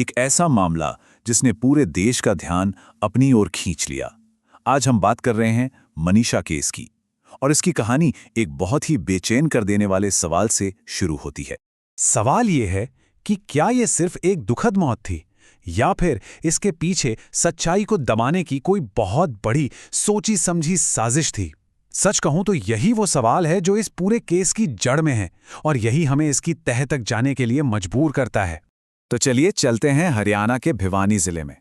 एक ऐसा मामला जिसने पूरे देश का ध्यान अपनी ओर खींच लिया। आज हम बात कर रहे हैं मनीषा केस की, और इसकी कहानी एक बहुत ही बेचैन कर देने वाले सवाल से शुरू होती है। सवाल ये है कि क्या ये सिर्फ एक दुखद मौत थी, या फिर इसके पीछे सच्चाई को दबाने की कोई बहुत बड़ी सोची समझी साजिश थी। सच कहूं तो यही वो सवाल है जो इस पूरे केस की जड़ में है, और यही हमें इसकी तह तक जाने के लिए मजबूर करता है। तो चलिए चलते हैं हरियाणा के भिवानी जिले में।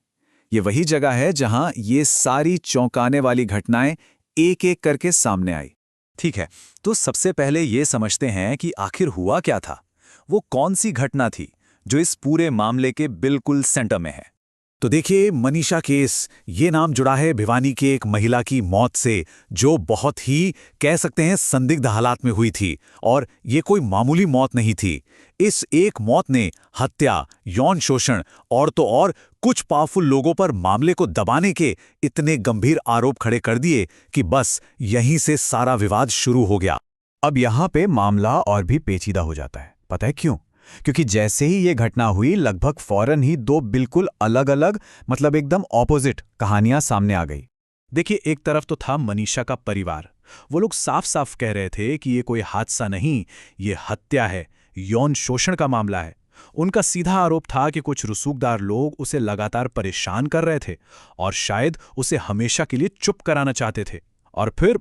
ये वही जगह है जहां ये सारी चौंकाने वाली घटनाएं एक एक करके सामने आई। ठीक है, तो सबसे पहले ये समझते हैं कि आखिर हुआ क्या था। वो कौन सी घटना थी जो इस पूरे मामले के बिल्कुल सेंटर में है। तो देखिए, मनीषा केस, ये नाम जुड़ा है भिवानी की एक महिला की मौत से, जो बहुत ही कह सकते हैं संदिग्ध हालात में हुई थी। और ये कोई मामूली मौत नहीं थी। इस एक मौत ने हत्या, यौन शोषण और तो और कुछ पावरफुल लोगों पर मामले को दबाने के इतने गंभीर आरोप खड़े कर दिए कि बस यहीं से सारा विवाद शुरू हो गया। अब यहाँ पे मामला और भी पेचीदा हो जाता है। पता है क्यों? क्योंकि जैसे ही ये घटना हुई, लगभग फौरन ही दो बिल्कुल अलग अलग, मतलब एकदम ऑपोजिट कहानियां सामने आ गई। देखिए, एक तरफ तो था मनीषा का परिवार। वो लोग साफ साफ कह रहे थे कि ये कोई हादसा नहीं, ये हत्या है, यौन शोषण का मामला है। उनका सीधा आरोप था कि कुछ रसूखदार लोग उसे लगातार परेशान कर रहे थे और शायद उसे हमेशा के लिए चुप कराना चाहते थे। और फिर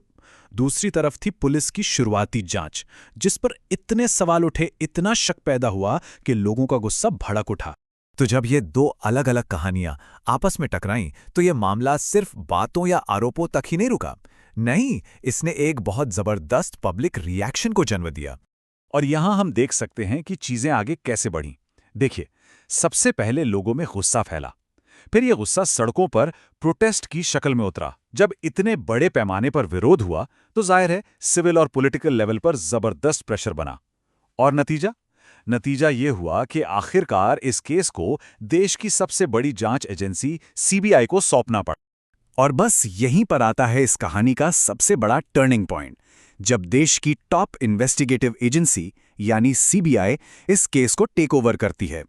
दूसरी तरफ थी पुलिस की शुरुआती जांच, जिस पर इतने सवाल उठे, इतना शक पैदा हुआ कि लोगों का गुस्सा भड़क उठा। तो जब ये दो अलग अलग कहानियां आपस में टकराईं, तो ये मामला सिर्फ बातों या आरोपों तक ही नहीं रुका। नहीं, इसने एक बहुत जबरदस्त पब्लिक रिएक्शन को जन्म दिया। और यहां हम देख सकते हैं कि चीजें आगे कैसे बढ़ीं। देखिए, सबसे पहले लोगों में गुस्सा फैला। फिर यह गुस्सा सड़कों पर प्रोटेस्ट की शक्ल में उतरा। जब इतने बड़े पैमाने पर विरोध हुआ, तो जाहिर है सिविल और पॉलिटिकल लेवल पर जबरदस्त प्रेशर बना। और नतीजा ये हुआ कि आखिरकार इस केस को देश की सबसे बड़ी जांच एजेंसी सीबीआई को सौंपना पड़ा। और बस यहीं पर आता है इस कहानी का सबसे बड़ा टर्निंग पॉइंट, जब देश की टॉप इन्वेस्टिगेटिव एजेंसी यानी सीबीआई इस केस को टेक ओवर करती है।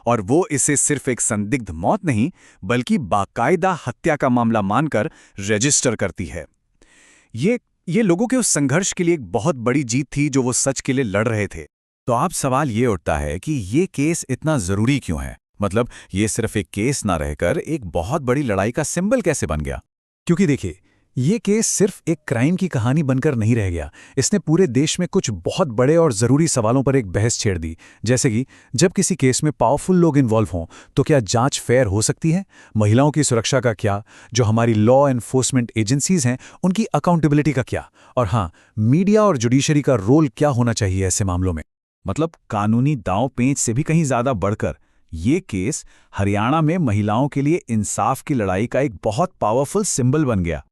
और वो इसे सिर्फ एक संदिग्ध मौत नहीं, बल्कि बाकायदा हत्या का मामला मानकर रजिस्टर करती है। ये लोगों के उस संघर्ष के लिए एक बहुत बड़ी जीत थी, जो वो सच के लिए लड़ रहे थे। तो अब सवाल ये उठता है कि ये केस इतना जरूरी क्यों है? मतलब ये सिर्फ एक केस ना रहकर एक बहुत बड़ी लड़ाई का सिंबल कैसे बन गया? क्योंकि देखिए, ये केस सिर्फ एक क्राइम की कहानी बनकर नहीं रह गया। इसने पूरे देश में कुछ बहुत बड़े और ज़रूरी सवालों पर एक बहस छेड़ दी। जैसे कि जब किसी केस में पावरफुल लोग इन्वॉल्व हों, तो क्या जांच फेयर हो सकती है? महिलाओं की सुरक्षा का क्या? जो हमारी लॉ एनफोर्समेंट एजेंसीज हैं, उनकी अकाउंटेबिलिटी का क्या? और हाँ, मीडिया और जुडिशरी का रोल क्या होना चाहिए ऐसे मामलों में? मतलब कानूनी दांव पेंच से भी कहीं ज़्यादा बढ़कर ये केस हरियाणा में महिलाओं के लिए इंसाफ की लड़ाई का एक बहुत पावरफुल सिंबल बन गया।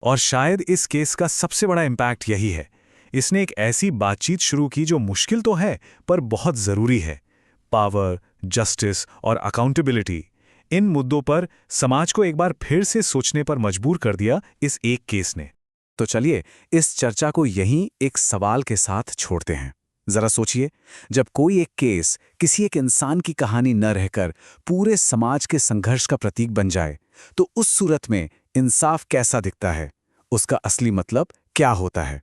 और शायद इस केस का सबसे बड़ा इम्पैक्ट यही है, इसने एक ऐसी बातचीत शुरू की जो मुश्किल तो है, पर बहुत ज़रूरी है। पावर, जस्टिस और अकाउंटेबिलिटी, इन मुद्दों पर समाज को एक बार फिर से सोचने पर मजबूर कर दिया इस एक केस ने। तो चलिए इस चर्चा को यहीं एक सवाल के साथ छोड़ते हैं। जरा सोचिए, जब कोई एक केस किसी एक इंसान की कहानी न रहकर पूरे समाज के संघर्ष का प्रतीक बन जाए, तो उस सूरत में इंसाफ कैसा दिखता है? उसका असली मतलब क्या होता है?